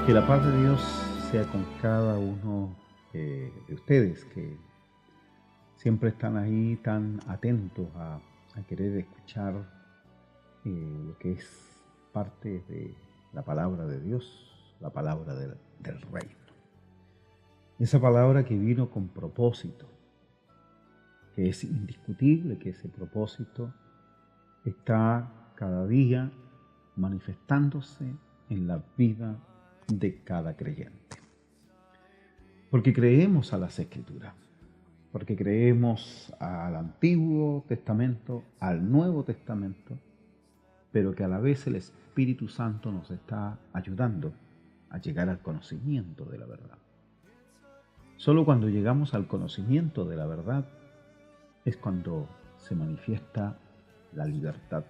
Que la paz de Dios sea con cada uno de ustedes que siempre están ahí tan atentos a querer escuchar lo que es parte de la palabra de Dios, la palabra del reino. Esa palabra que vino con propósito, que es indiscutible que ese propósito está cada día manifestándose en la vida de cada creyente. Porque creemos a las Escrituras, porque creemos al Antiguo Testamento, al Nuevo Testamento, pero que a la vez el Espíritu Santo nos está ayudando a llegar al conocimiento de la verdad. Solo cuando llegamos al conocimiento de la verdad es cuando se manifiesta la libertad.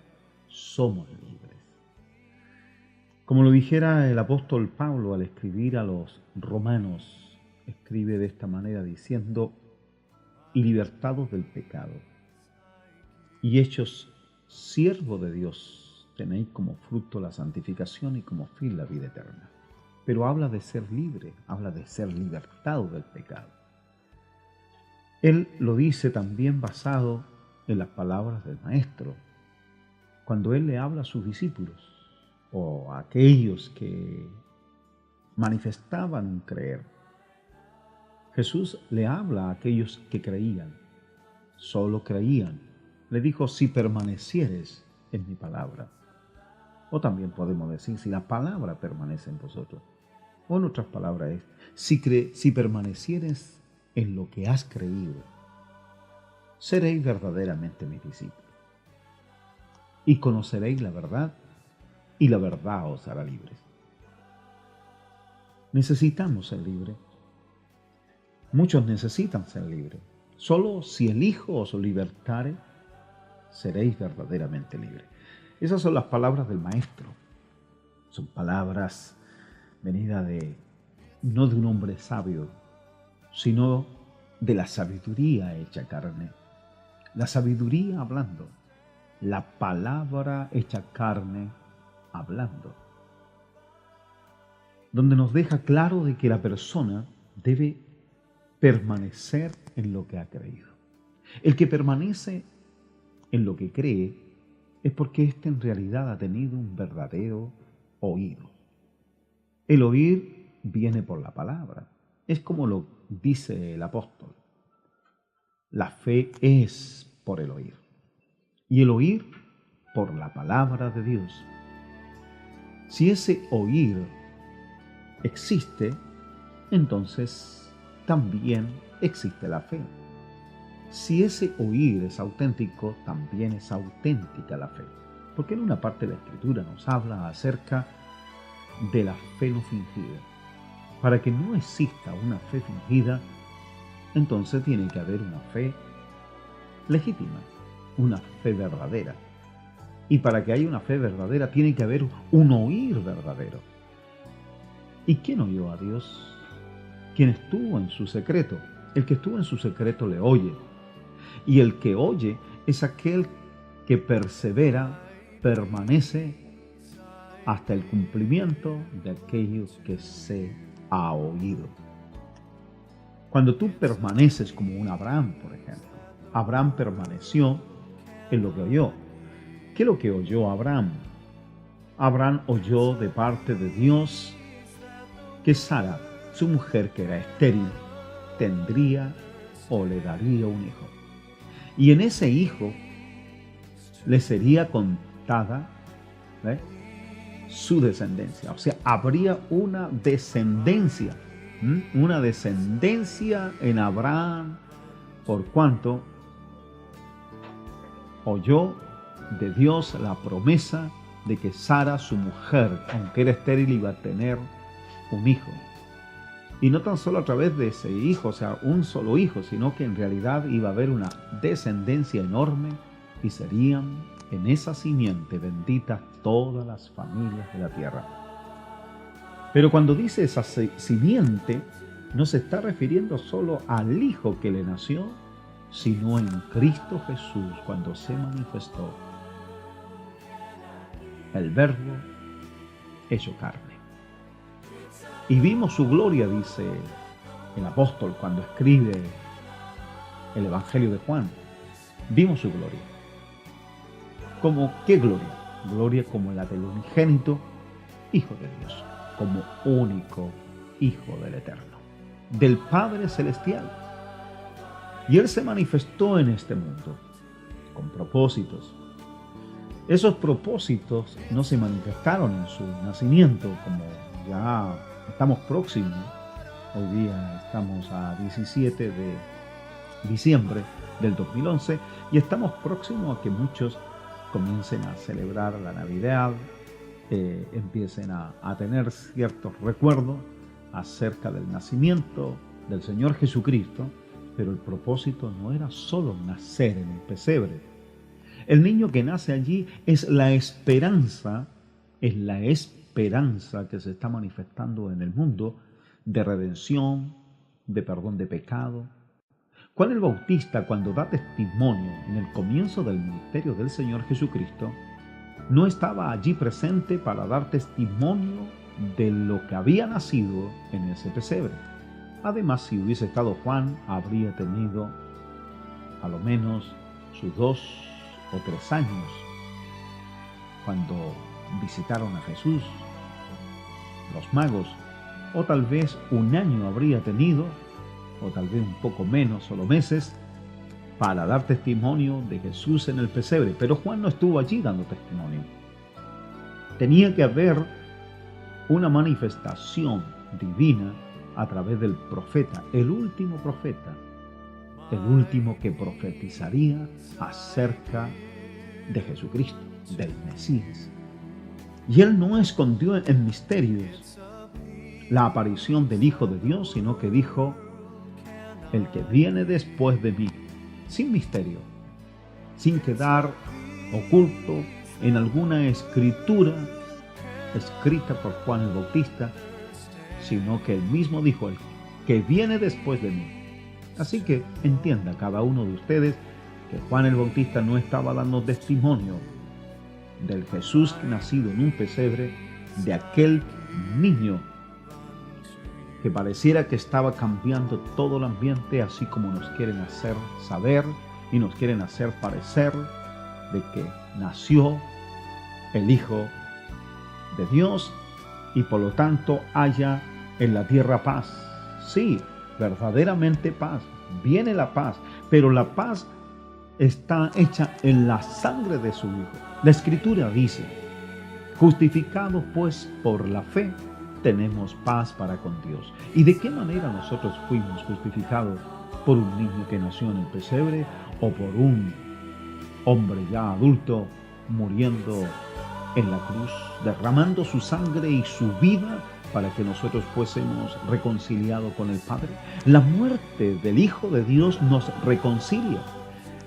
Somos libres. Como lo dijera el apóstol Pablo al escribir a los romanos, escribe de esta manera diciendo: y libertados del pecado, y hechos siervos de Dios, tenéis como fruto la santificación y como fin la vida eterna. Pero habla de ser libre, habla de ser libertado del pecado. Él lo dice también basado en las palabras del Maestro, cuando él le habla a sus discípulos o a aquellos que manifestaban un creer. Jesús le habla a aquellos que creían, solo creían. Le dijo: si permanecieres en mi palabra. O también podemos decir: si la palabra permanece en vosotros. O en otras palabras es: si permanecieres en lo que has creído, seréis verdaderamente mis discípulos. Y conoceréis la verdad, y la verdad os hará libres. Necesitamos ser libres. Muchos necesitan ser libres. Solo si el Hijo os libertare, seréis verdaderamente libres. Esas son las palabras del Maestro. Son palabras venidas no de un hombre sabio, sino de la sabiduría hecha carne. La sabiduría hablando. La palabra hecha carne hablando. Donde nos deja claro de que la persona debe permanecer en lo que ha creído. El que permanece en lo que cree es porque éste en realidad ha tenido un verdadero oído. El oír viene por la palabra. Es como lo dice el apóstol. La fe es por el oír. Y el oír por la palabra de Dios. Si ese oír existe, entonces también existe la fe. Si ese oír es auténtico, también es auténtica la fe. Porque en una parte de la Escritura nos habla acerca de la fe no fingida. Para que no exista una fe fingida, entonces tiene que haber una fe legítima, una fe verdadera. Y para que haya una fe verdadera, tiene que haber un oír verdadero. ¿Y quién oyó a Dios? Quien estuvo en su secreto. El que estuvo en su secreto le oye. Y el que oye es aquel que persevera, permanece hasta el cumplimiento de aquello que se ha oído. Cuando tú permaneces como un Abraham, por ejemplo. Abraham permaneció en lo que oyó. ¿Qué es lo que oyó Abraham? Abraham oyó de parte de Dios que Sara, su mujer que era estéril, tendría o le daría un hijo. Y en ese hijo le sería contada su descendencia. O sea, habría una descendencia en Abraham, por cuanto oyó de Dios la promesa de que Sara, su mujer, aunque era estéril, iba a tener un hijo. Y no tan solo a través de ese hijo, o sea, un solo hijo, sino que en realidad iba a haber una descendencia enorme y serían en esa simiente benditas todas las familias de la tierra. Pero cuando dice esa simiente, no se está refiriendo solo al hijo que le nació, sino en Cristo Jesús cuando se manifestó el Verbo hecho carne. Y vimos su gloria, dice el apóstol cuando escribe el Evangelio de Juan. Vimos su gloria. ¿Cómo qué gloria? Gloria como la del unigénito Hijo de Dios, como único Hijo del Eterno, del Padre Celestial. Y Él se manifestó en este mundo con propósitos. Esos propósitos no se manifestaron en su nacimiento, como ya estamos próximos. Hoy día estamos a 17 de diciembre del 2011 y estamos próximos a que muchos comiencen a celebrar la Navidad, empiecen a tener ciertos recuerdos acerca del nacimiento del Señor Jesucristo, pero el propósito no era solo nacer en el pesebre. El niño que nace allí es la esperanza que se está manifestando en el mundo de redención, de perdón de pecado. Juan el Bautista, cuando da testimonio en el comienzo del ministerio del Señor Jesucristo, no estaba allí presente para dar testimonio de lo que había nacido en ese pesebre. Además, si hubiese estado Juan, habría tenido a lo menos sus 2 o 3 años cuando visitaron a Jesús los magos, o tal vez 1 año habría tenido, o tal vez un poco menos, solo meses, para dar testimonio de Jesús en el pesebre. Pero Juan no estuvo allí dando testimonio. Tenía que haber una manifestación divina a través del profeta, el último profeta, el último que profetizaría acerca de Jesucristo, del Mesías. Y él no escondió en misterios la aparición del Hijo de Dios, sino que dijo: el que viene después de mí, sin misterio, sin quedar oculto en alguna escritura escrita por Juan el Bautista, sino que él mismo dijo: el que viene después de mí. Así que entienda cada uno de ustedes que Juan el Bautista no estaba dando testimonio del Jesús nacido en un pesebre, de aquel niño que pareciera que estaba cambiando todo el ambiente, así como nos quieren hacer saber y nos quieren hacer parecer de que nació el Hijo de Dios y por lo tanto haya en la tierra paz. Sí, verdaderamente paz. Viene la paz, pero la paz está hecha en la sangre de su Hijo. La Escritura dice: justificados pues por la fe, tenemos paz para con Dios. ¿Y de qué manera nosotros fuimos justificados? ¿Por un niño que nació en el pesebre o por un hombre ya adulto muriendo en la cruz, derramando su sangre y su vida para que nosotros fuésemos reconciliados con el Padre? La muerte del Hijo de Dios nos reconcilia.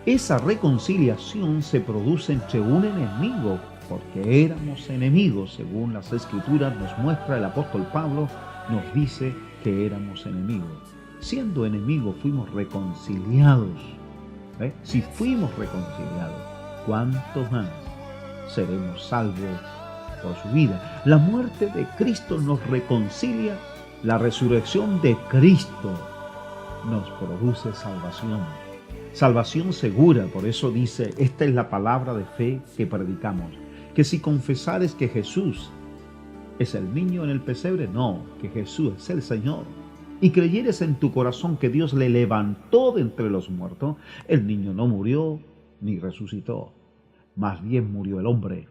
Esa reconciliación se produce entre un enemigo, porque éramos enemigos, según las Escrituras nos muestra el apóstol Pablo, nos dice que éramos enemigos. Siendo enemigos fuimos reconciliados. Si fuimos reconciliados, ¿cuánto más seremos salvos por su vida? La muerte de Cristo nos reconcilia, la resurrección de Cristo nos produce salvación. Salvación segura, por eso dice: esta es la palabra de fe que predicamos, que si confesares que Jesús es el niño en el pesebre, no, que Jesús es el Señor, y creyeres en tu corazón que Dios le levantó de entre los muertos, el niño no murió ni resucitó, más bien murió el hombre,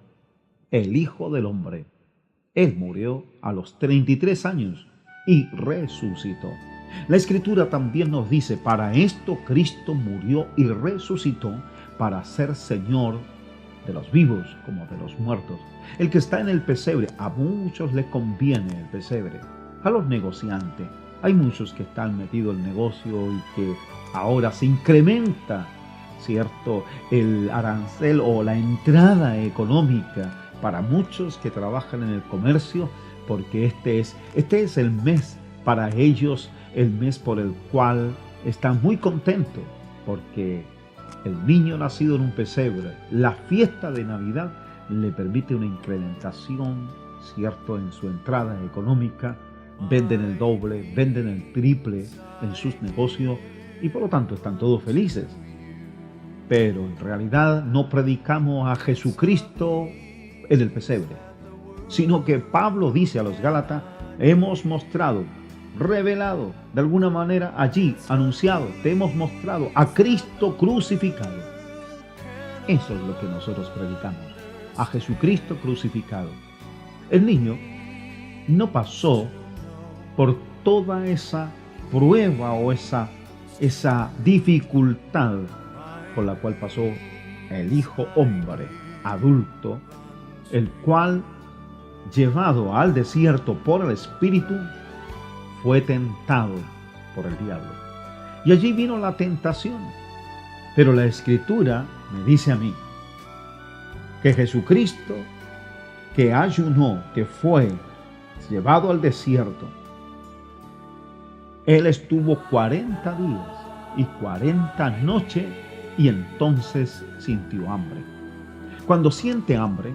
el Hijo del Hombre. Él murió a los 33 años y resucitó. La Escritura también nos dice: para esto Cristo murió y resucitó, para ser Señor de los vivos como de los muertos. El que está en el pesebre, a muchos le conviene el pesebre, a los negociantes. Hay muchos que están metidos en el negocio y que ahora se incrementa, ¿cierto?, el arancel o la entrada económica para muchos que trabajan en el comercio, porque este es el mes para ellos, el mes por el cual están muy contentos, porque el niño nacido en un pesebre, la fiesta de Navidad, le permite una incrementación, ¿cierto?, en su entrada económica, venden el doble, venden el triple en sus negocios y por lo tanto están todos felices. Pero en realidad no predicamos a Jesucristo en el pesebre, sino que Pablo dice a los Gálatas, hemos mostrado, revelado, de alguna manera allí, anunciado, te hemos mostrado a Cristo crucificado. Eso es lo que nosotros predicamos, a Jesucristo crucificado. El niño no pasó por toda esa prueba o esa dificultad por la cual pasó el hijo hombre adulto, el cual, llevado al desierto por el Espíritu, fue tentado por el diablo. Y allí vino la tentación. Pero la Escritura me dice a mí que Jesucristo, que ayunó, que fue llevado al desierto, Él estuvo 40 días y 40 noches y entonces sintió hambre. Cuando siente hambre,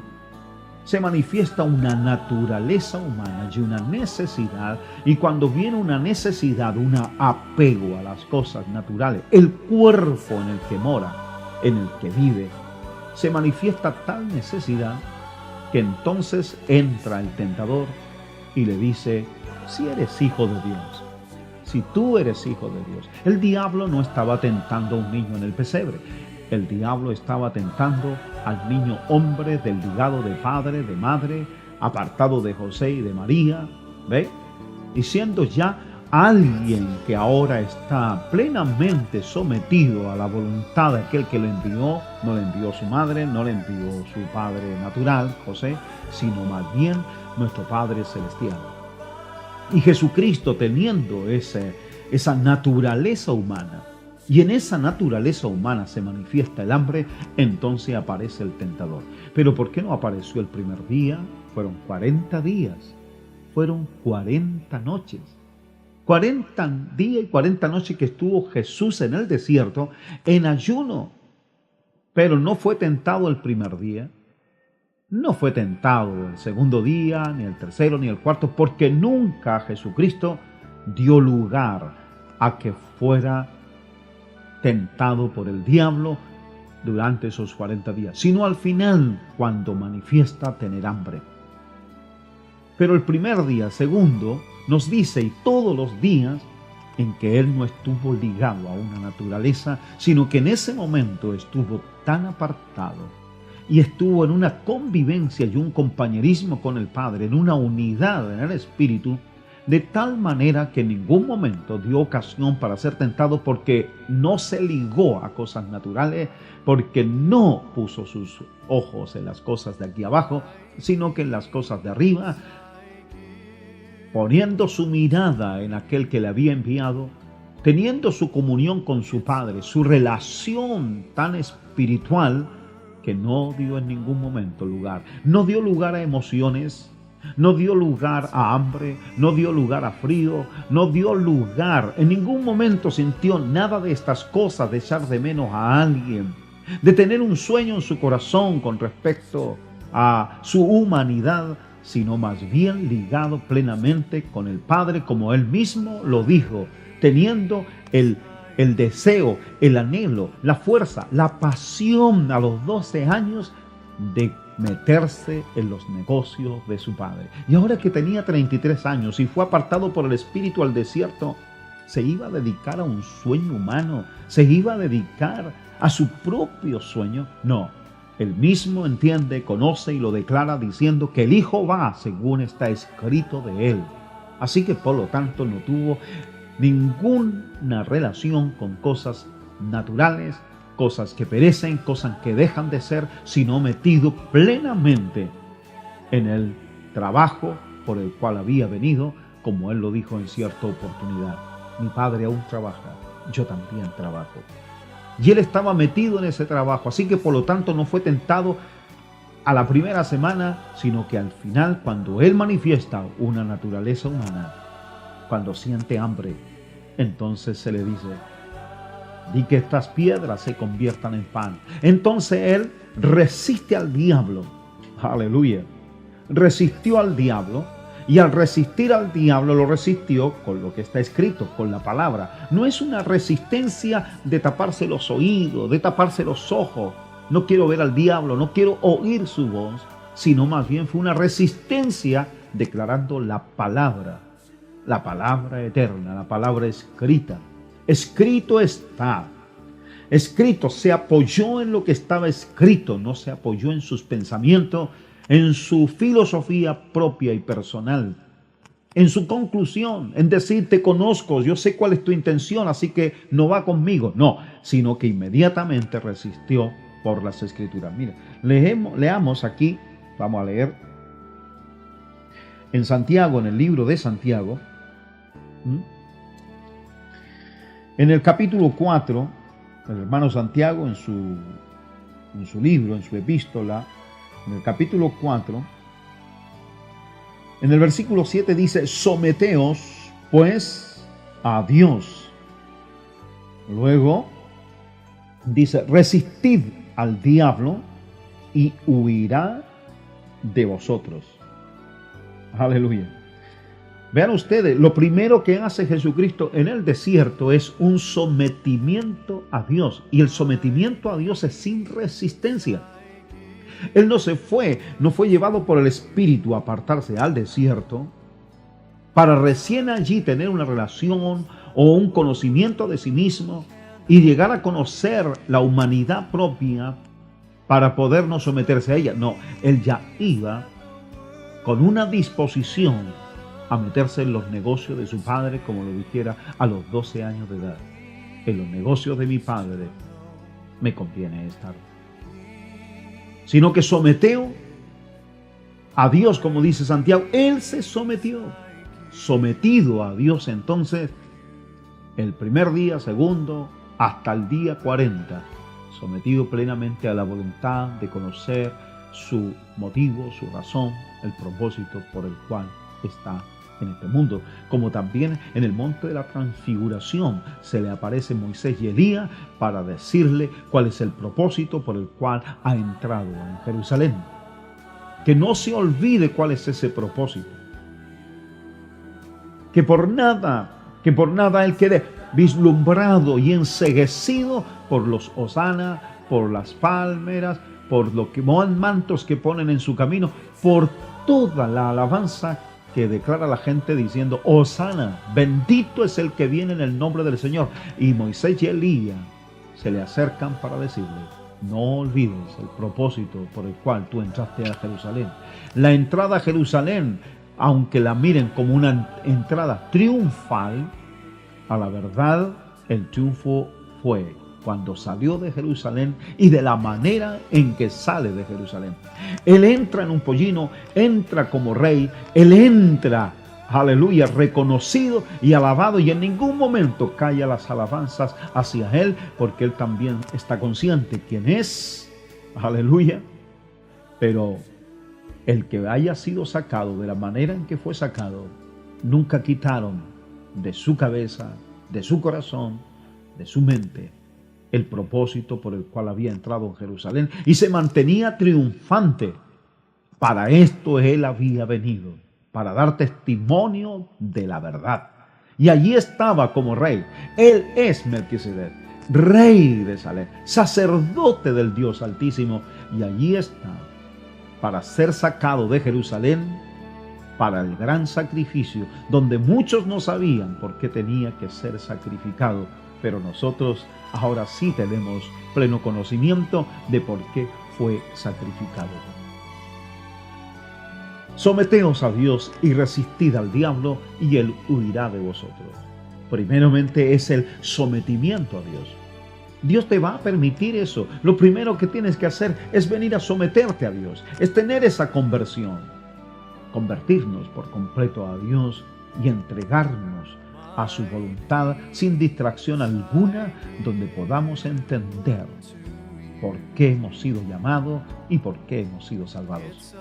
se manifiesta una naturaleza humana y una necesidad, y cuando viene una necesidad, un apego a las cosas naturales, el cuerpo en el que mora, en el que vive, se manifiesta tal necesidad que entonces entra el tentador y le dice, si eres hijo de Dios, si tú eres hijo de Dios. El diablo no estaba tentando a un niño en el pesebre. El diablo estaba tentando al niño hombre desligado de padre, de madre, apartado de José y de María, ¿ve? Y siendo ya alguien que ahora está plenamente sometido a la voluntad de aquel que lo envió, no le envió su madre, no le envió su padre natural, José, sino más bien nuestro Padre Celestial. Y Jesucristo, teniendo esa naturaleza humana, y en esa naturaleza humana se manifiesta el hambre, entonces aparece el tentador. Pero ¿por qué no apareció el primer día? Fueron 40 días, fueron 40 noches. 40 días y 40 noches que estuvo Jesús en el desierto en ayuno. Pero no fue tentado el primer día, no fue tentado el segundo día, ni el tercero, ni el cuarto, porque nunca Jesucristo dio lugar a que fuera tentado por el diablo durante esos 40 días, sino al final, cuando manifiesta tener hambre. Pero el primer día, segundo, nos dice, y todos los días, en que Él no estuvo ligado a una naturaleza, sino que en ese momento estuvo tan apartado y estuvo en una convivencia y un compañerismo con el Padre, en una unidad en el Espíritu, de tal manera que en ningún momento dio ocasión para ser tentado, porque no se ligó a cosas naturales, porque no puso sus ojos en las cosas de aquí abajo, sino que en las cosas de arriba, poniendo su mirada en aquel que le había enviado, teniendo su comunión con su Padre, su relación tan espiritual, que no dio en ningún momento lugar. No dio lugar a emociones, no dio lugar a hambre, no dio lugar a frío, no dio lugar, en ningún momento sintió nada de estas cosas, de echar de menos a alguien, de tener un sueño en su corazón con respecto a su humanidad, sino más bien ligado plenamente con el Padre, como Él mismo lo dijo, teniendo el deseo, el anhelo, la fuerza, la pasión a los 12 años de meterse en los negocios de su padre. Y ahora que tenía 33 años y fue apartado por el Espíritu al desierto, se iba a dedicar a un sueño humano, se iba a dedicar a su propio sueño. No, él mismo entiende, conoce y lo declara diciendo que el Hijo va según está escrito de él. Así que por lo tanto no tuvo ninguna relación con cosas naturales, cosas que perecen, cosas que dejan de ser, sino metido plenamente en el trabajo por el cual había venido, como él lo dijo en cierta oportunidad. Mi padre aún trabaja, yo también trabajo. Y él estaba metido en ese trabajo, así que por lo tanto no fue tentado a la primera semana, sino que al final, cuando él manifiesta una naturaleza humana, cuando siente hambre, entonces se le dice, di que estas piedras se conviertan en pan. Entonces él resiste al diablo. Aleluya. Resistió al diablo Y al resistir al diablo, lo resistió con lo que está escrito, con la palabra. No es una resistencia de taparse los oídos, de taparse los ojos. No quiero ver al diablo, no quiero oír su voz, sino más bien fue una resistencia declarando la palabra eterna, la palabra escrita. Escrito está. Escrito, se apoyó en lo que estaba escrito, no se apoyó en sus pensamientos, en su filosofía propia y personal, en su conclusión, en decir, te conozco, yo sé cuál es tu intención, así que no va conmigo. No, sino que inmediatamente resistió por las Escrituras. Mira, leamos aquí, vamos a leer en Santiago, en el libro de Santiago, en el capítulo 4, el hermano Santiago en su libro, en su epístola, en el capítulo 4, en el versículo 7 dice, someteos pues a Dios. Luego dice, resistid al diablo y huirá de vosotros. Aleluya. Vean ustedes, lo primero que hace Jesucristo en el desierto es un sometimiento a Dios. Y el sometimiento a Dios es sin resistencia. Él no fue llevado por el Espíritu a apartarse al desierto para recién allí tener una relación o un conocimiento de sí mismo y llegar a conocer la humanidad propia para poder no someterse a ella. No, Él ya iba con una disposición a meterse en los negocios de su padre, como lo dijera a los 12 años de edad. En los negocios de mi padre me conviene estar. Sino que sometió a Dios, como dice Santiago. Él se sometió. Sometido a Dios entonces, el primer día, segundo, hasta el día 40. Sometido plenamente a la voluntad de conocer su motivo, su razón, el propósito por el cual está en este mundo. Como también en el monte de la transfiguración se le aparece Moisés y Elías para decirle cuál es el propósito por el cual ha entrado en Jerusalén. Que no se olvide cuál es ese propósito. Que por nada él quede vislumbrado y enceguecido por los hosanas, por las palmeras, por los mantos que ponen en su camino, por toda la alabanza que declara la gente diciendo, Hosana, bendito es el que viene en el nombre del Señor. Y Moisés y Elías se le acercan para decirle, no olvides el propósito por el cual tú entraste a Jerusalén. La entrada a Jerusalén, aunque la miren como una entrada triunfal, a la verdad el triunfo fue cuando salió de Jerusalén y de la manera en que sale de Jerusalén. Él entra en un pollino, entra como rey, él entra, aleluya, reconocido y alabado, y en ningún momento calla las alabanzas hacia él, porque él también está consciente quién es, aleluya. Pero el que haya sido sacado de la manera en que fue sacado, nunca quitaron de su cabeza, de su corazón, de su mente, el propósito por el cual había entrado en Jerusalén y se mantenía triunfante. Para esto él había venido, para dar testimonio de la verdad. Y allí estaba como rey. Él es Melquisedec, rey de Salem, sacerdote del Dios Altísimo. Y allí está, para ser sacado de Jerusalén, para el gran sacrificio, donde muchos no sabían por qué tenía que ser sacrificado. Pero nosotros ahora sí tenemos pleno conocimiento de por qué fue sacrificado. Someteos a Dios y resistid al diablo y él huirá de vosotros. Primeramente es el sometimiento a Dios. Dios te va a permitir eso. Lo primero que tienes que hacer es venir a someterte a Dios, es tener esa conversión. Convertirnos por completo a Dios y entregarnos a su voluntad sin distracción alguna, donde podamos entender por qué hemos sido llamados y por qué hemos sido salvados.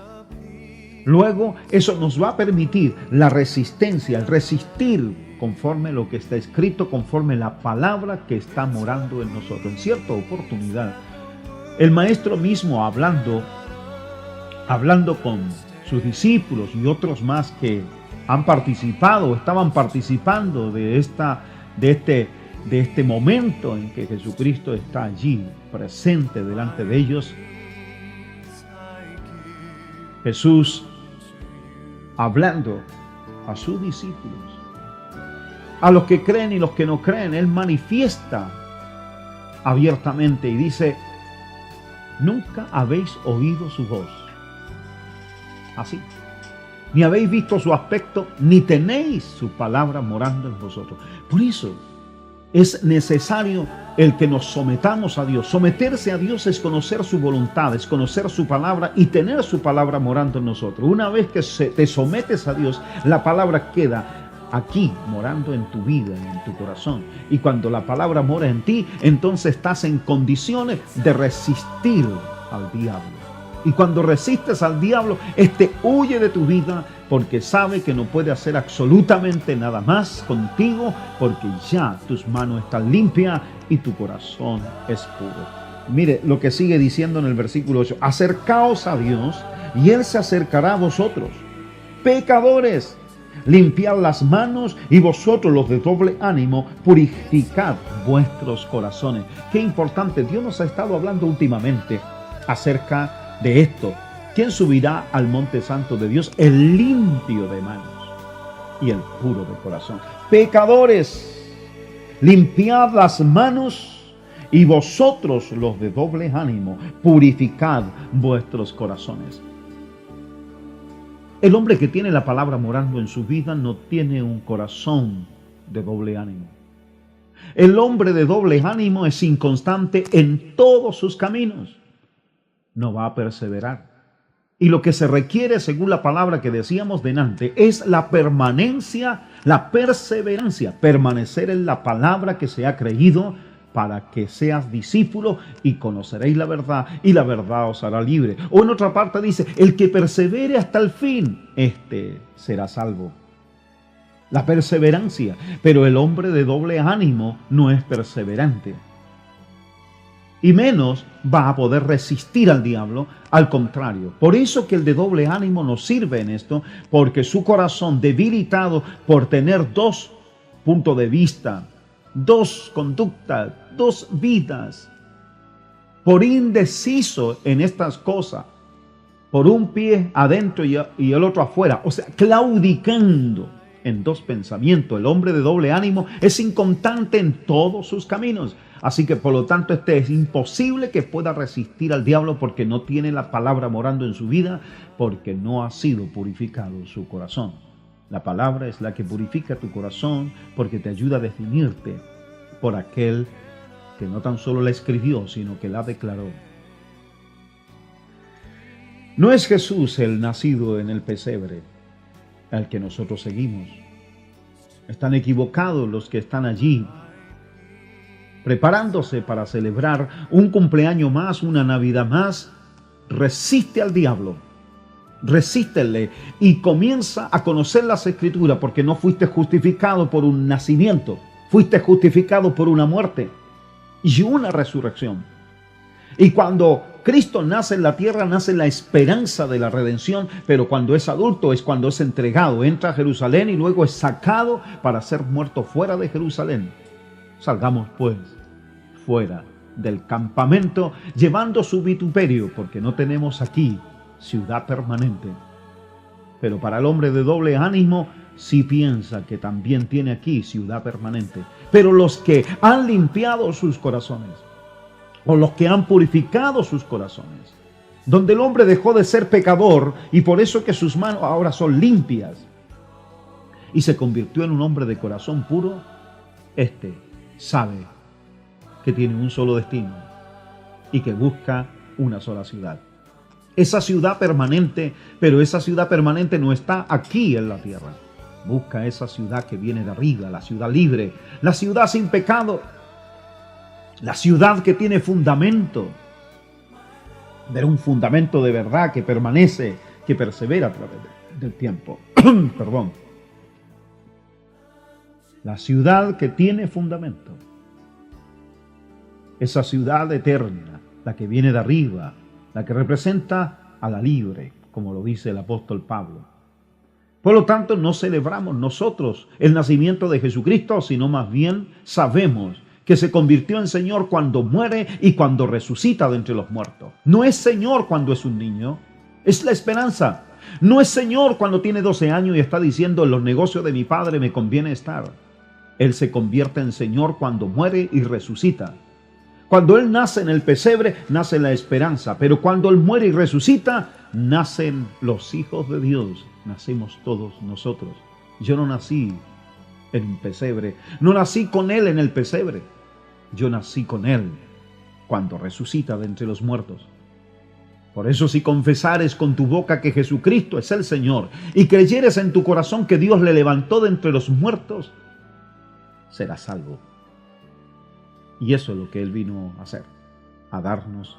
Luego, eso nos va a permitir la resistencia, el resistir conforme lo que está escrito, conforme la palabra que está morando en nosotros. En cierta oportunidad, el maestro mismo hablando sus discípulos y otros más que han participado, estaban participando de este momento en que Jesucristo está allí, presente delante de ellos. Jesús hablando a sus discípulos, a los que creen y los que no creen, Él manifiesta abiertamente y dice: nunca habéis oído su voz. Así. Ni habéis visto su aspecto, ni tenéis su palabra morando en vosotros. Por eso es necesario el que nos sometamos a Dios. Someterse a Dios es conocer su voluntad, es conocer su palabra y tener su palabra morando en nosotros. Una vez que te sometes a Dios, la palabra queda aquí, morando en tu vida y en tu corazón. Y cuando la palabra mora en ti, entonces estás en condiciones de resistir al diablo. Y cuando resistes al diablo, este huye de tu vida porque sabe que no puede hacer absolutamente nada más contigo, porque ya tus manos están limpias y tu corazón es puro. Mire lo que sigue diciendo en el versículo 8. Acercaos a Dios y Él se acercará a vosotros. Pecadores, limpiad las manos, y vosotros los de doble ánimo, purificad vuestros corazones. Qué importante. Dios nos ha estado hablando últimamente acerca de esto. ¿Quién subirá al monte santo de Dios? El limpio de manos y el puro de corazón. Pecadores, limpiad las manos, y vosotros los de doble ánimo, purificad vuestros corazones. El hombre que tiene la palabra morando en su vida no tiene un corazón de doble ánimo. El hombre de doble ánimo es inconstante en todos sus caminos. No va a perseverar. Y lo que se requiere, según la palabra que decíamos delante, es la permanencia, la perseverancia, permanecer en la palabra que se ha creído, para que seas discípulo y conoceréis la verdad, y la verdad os hará libre. O en otra parte dice: el que persevere hasta el fin, este será salvo. La perseverancia. Pero el hombre de doble ánimo no es perseverante. Y menos va a poder resistir al diablo, al contrario. Por eso que el de doble ánimo nos sirve en esto, porque su corazón debilitado por tener dos puntos de vista, dos conductas, dos vidas, por indeciso en estas cosas, por un pie adentro y el otro afuera, o sea, claudicando en dos pensamientos. El hombre de doble ánimo es inconstante en todos sus caminos. Así que por lo tanto es imposible que pueda resistir al diablo, porque no tiene la palabra morando en su vida, porque no ha sido purificado su corazón. La palabra es la que purifica tu corazón, porque te ayuda a definirte por aquel que no tan solo la escribió, sino que la declaró. No es Jesús el nacido en el pesebre al que nosotros seguimos. Están equivocados los que están allí preparándose para celebrar un cumpleaños más, una Navidad más. Resiste al diablo, resístele y comienza a conocer las Escrituras, porque no fuiste justificado por un nacimiento, fuiste justificado por una muerte y una resurrección. Y cuando Cristo nace en la tierra, nace la esperanza de la redención, pero cuando es adulto es cuando es entregado, entra a Jerusalén y luego es sacado para ser muerto fuera de Jerusalén. Salgamos pues fuera del campamento llevando su vituperio, porque no tenemos aquí ciudad permanente. Pero para el hombre de doble ánimo sí piensa que también tiene aquí ciudad permanente. Pero los que han limpiado sus corazones, o los que han purificado sus corazones, donde el hombre dejó de ser pecador y por eso que sus manos ahora son limpias y se convirtió en un hombre de corazón puro, este sabe que tiene un solo destino y que busca una sola ciudad. Esa ciudad permanente, pero esa ciudad permanente no está aquí en la tierra. Busca esa ciudad que viene de arriba, la ciudad libre, la ciudad sin pecado, la ciudad que tiene fundamento, pero un fundamento de verdad que permanece, que persevera a través del tiempo. Perdón. La ciudad que tiene fundamento. Esa ciudad eterna, la que viene de arriba, la que representa a la libre, como lo dice el apóstol Pablo. Por lo tanto, no celebramos nosotros el nacimiento de Jesucristo, sino más bien sabemos que se convirtió en Señor cuando muere y cuando resucita de entre los muertos. No es Señor cuando es un niño, es la esperanza. No es Señor cuando tiene 12 años y está diciendo: en los negocios de mi Padre me conviene estar. Él se convierte en Señor cuando muere y resucita. Cuando Él nace en el pesebre, nace la esperanza. Pero cuando Él muere y resucita, nacen los hijos de Dios. Nacemos todos nosotros. Yo no nací en un pesebre. No nací con Él en el pesebre. Yo nací con Él cuando resucita de entre los muertos. Por eso, si confesares con tu boca que Jesucristo es el Señor y creyeres en tu corazón que Dios le levantó de entre los muertos, serás salvo. Y eso es lo que Él vino a hacer, a darnos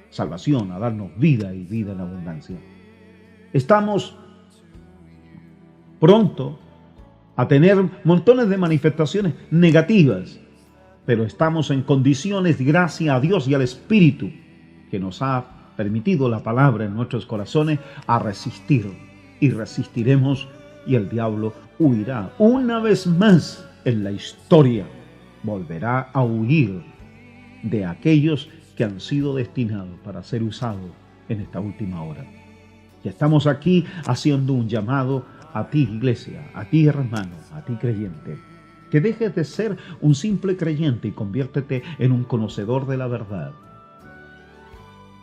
salvación, a darnos vida y vida en abundancia. Estamos pronto a tener montones de manifestaciones negativas, pero estamos en condiciones, gracias a Dios y al Espíritu, que nos ha permitido la palabra en nuestros corazones, a resistir. Y resistiremos, y el diablo huirá. Una vez más en la historia, volverá a huir de aquellos que han sido destinados para ser usados en esta última hora. Y estamos aquí haciendo un llamado a ti, iglesia, a ti, hermano, a ti, creyente, que dejes de ser un simple creyente y conviértete en un conocedor de la verdad.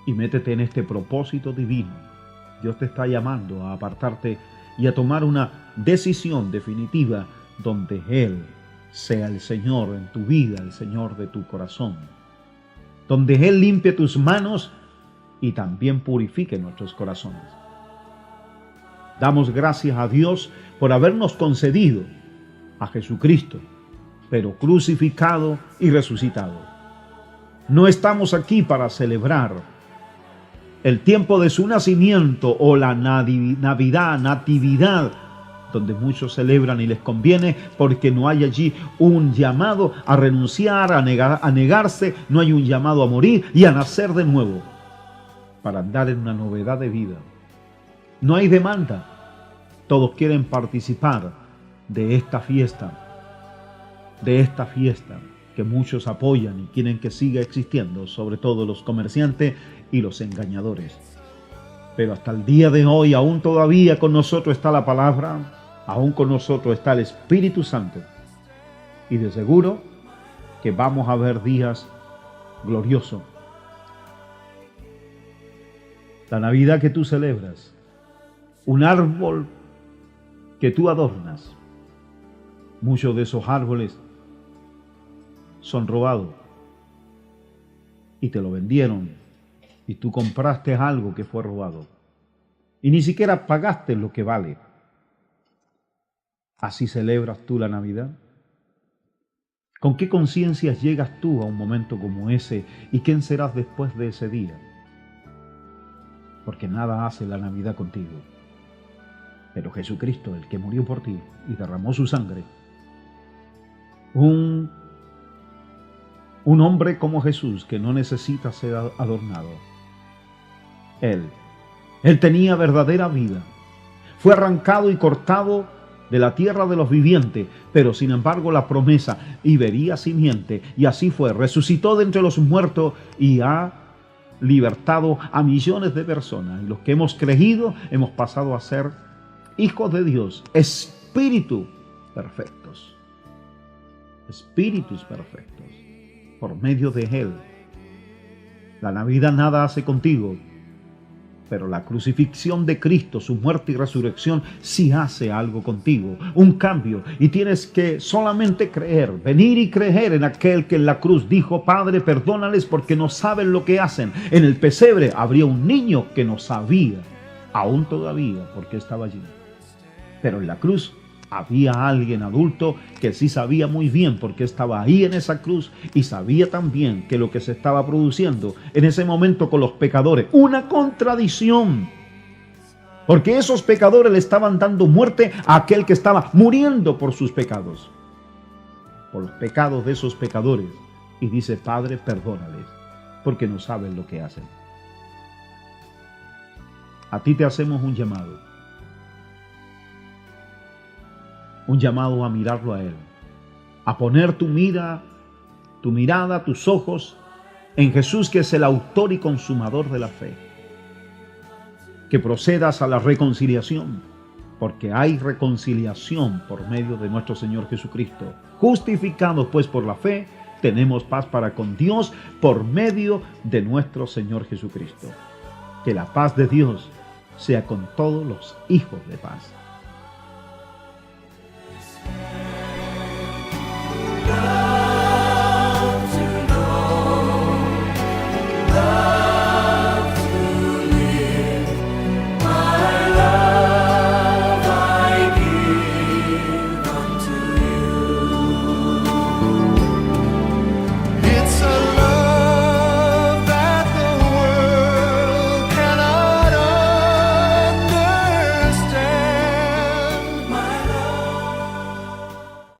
Y métete en este propósito divino. Dios te está llamando a apartarte y a tomar una decisión definitiva donde Él sea el Señor en tu vida, el Señor de tu corazón. Donde Él limpie tus manos y también purifique nuestros corazones. Damos gracias a Dios por habernos concedido a Jesucristo, pero crucificado y resucitado. No estamos aquí para celebrar el tiempo de su nacimiento o la Navidad, natividad, donde muchos celebran y les conviene porque no hay allí un llamado a renunciar, a negarse, no hay un llamado a morir y a nacer de nuevo para andar en una novedad de vida. No hay demanda. Todos quieren participar de esta fiesta que muchos apoyan y quieren que siga existiendo, sobre todo los comerciantes y los engañadores. Pero hasta el día de hoy, aún todavía con nosotros está la palabra, aún con nosotros está el Espíritu Santo. Y de seguro que vamos a ver días gloriosos. La Navidad que tú celebras, un árbol que tú adornas, muchos de esos árboles son robados y te lo vendieron y tú compraste algo que fue robado y ni siquiera pagaste lo que vale. ¿Así celebras tú la Navidad? ¿Con qué conciencia llegas tú a un momento como ese y quién serás después de ese día? Porque nada hace la Navidad contigo. Pero Jesucristo, el que murió por ti y derramó su sangre, un hombre como Jesús que no necesita ser adornado. Él tenía verdadera vida. Fue arrancado y cortado de la tierra de los vivientes, pero sin embargo la promesa, y vería simiente, y así fue, resucitó de entre los muertos y ha libertado a millones de personas. Y los que hemos creído hemos pasado a ser hijos de Dios, espíritus perfectos, por medio de Él. La Navidad nada hace contigo, pero la crucifixión de Cristo, su muerte y resurrección, sí hace algo contigo, un cambio. Y tienes que solamente creer, venir y creer en aquel que en la cruz dijo: Padre, perdónales porque no saben lo que hacen. En el pesebre habría un niño que no sabía, aún todavía, porque estaba allí. Pero en la cruz había alguien adulto que sí sabía muy bien porque estaba ahí en esa cruz y sabía también que lo que se estaba produciendo en ese momento con los pecadores, una contradicción, porque esos pecadores le estaban dando muerte a aquel que estaba muriendo por sus pecados, por los pecados de esos pecadores, y dice: Padre, perdónales porque no saben lo que hacen. A ti te hacemos un llamado a mirarlo a Él, a poner tu mirada, tus ojos en Jesús, que es el autor y consumador de la fe. Que procedas a la reconciliación, porque hay reconciliación por medio de nuestro Señor Jesucristo. Justificados pues por la fe, tenemos paz para con Dios por medio de nuestro Señor Jesucristo. Que la paz de Dios sea con todos los hijos de paz.